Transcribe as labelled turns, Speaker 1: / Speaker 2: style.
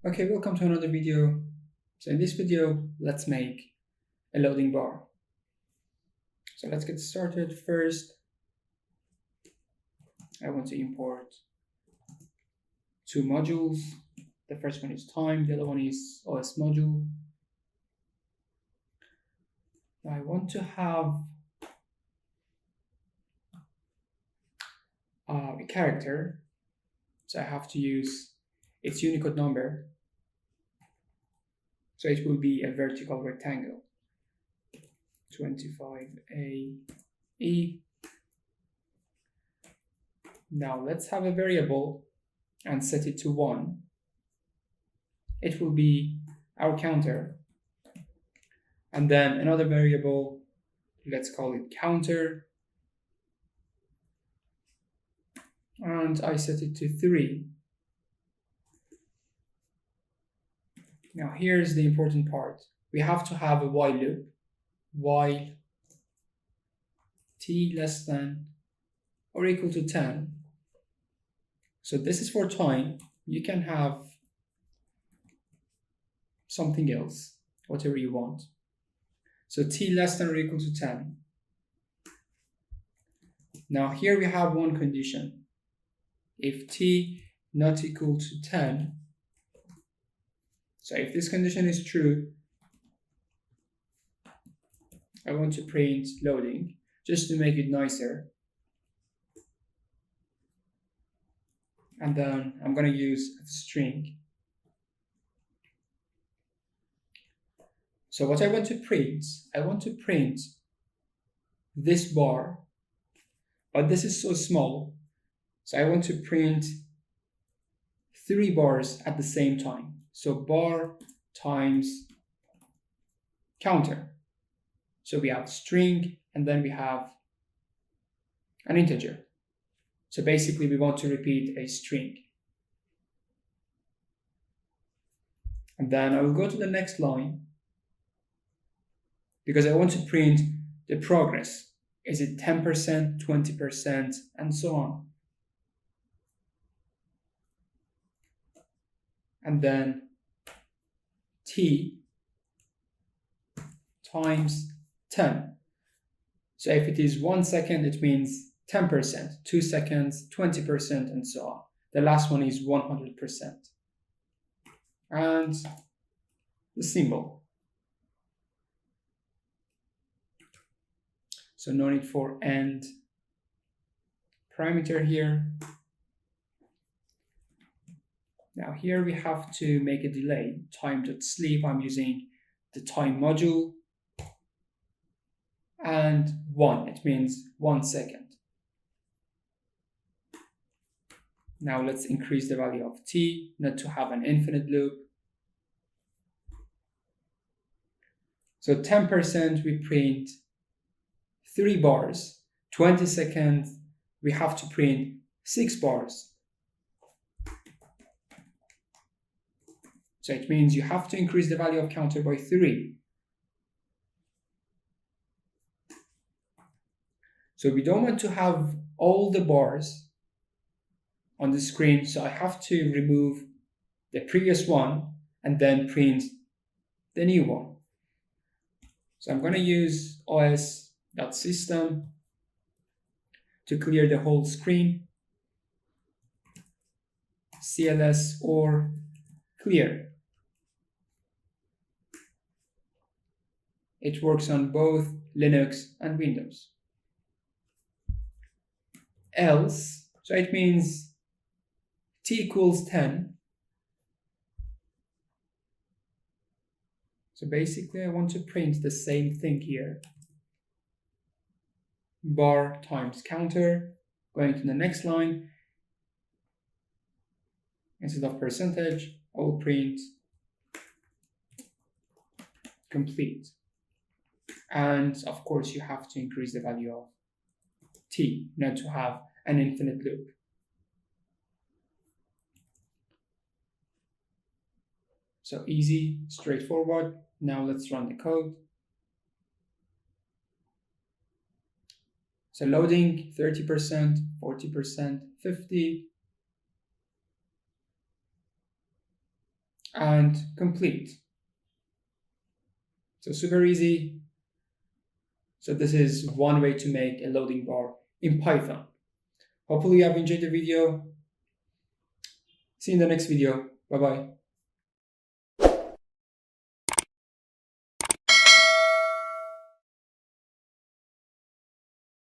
Speaker 1: Okay, welcome to another video. So in this video, let's make a loading bar. So let's get started. First, I want to import two modules. The first one is time, the other one is OS module. Now I want to have a character, so I have to use its Unicode number. So it will be a vertical rectangle, 25AE. Now let's have a variable and set it to 1. It will be our counter. And then another variable, let's call it counter. And I set it to 3. Now here's the important part. We have to have a while loop, while t less than or equal to 10. So this is for time. You can have something else, whatever you want. So t less than or equal to 10. Now here we have one condition. If t not equal to 10, so if this condition is true, I want to print loading just to make it nicer. And then I'm going to use a string. So what I want to print this bar, but this is so small. So I want to print 3 bars at the same time. So bar times counter. So we have string and then we have an integer. So basically we want to repeat a string. And then I will go to the next line because I want to print the progress. Is it 10%, 20%, and so on. And then t times 10. So if it is 1 second, it means 10%, 2 seconds, 20%, and so on. The last one is 100%. And the symbol. So no need for end parameter here. Now here we have to make a delay, time.sleep. I'm using the time module. And 1, it means 1 second. Now let's increase the value of t, not to have an infinite loop. So 10% we print 3 bars, 20 seconds we have to print 6 bars. So it means you have to increase the value of counter by 3. So we don't want to have all the bars on the screen, so I have to remove the previous one and then print the new one. So I'm going to use os.system to clear the whole screen. CLS or clear. It works on both Linux and Windows. Else, so it means t equals 10. So basically I want to print the same thing here. Bar times counter. Going to the next line. Instead of percentage, I will print complete. And of course you have to increase the value of t, not to have an infinite loop. So easy, straightforward. Now let's run the code. So loading 30%, 40%, 50. and complete. So super easy. So this is one way to make a loading bar in Python. Hopefully you have enjoyed the video. See you in the next video. Bye bye.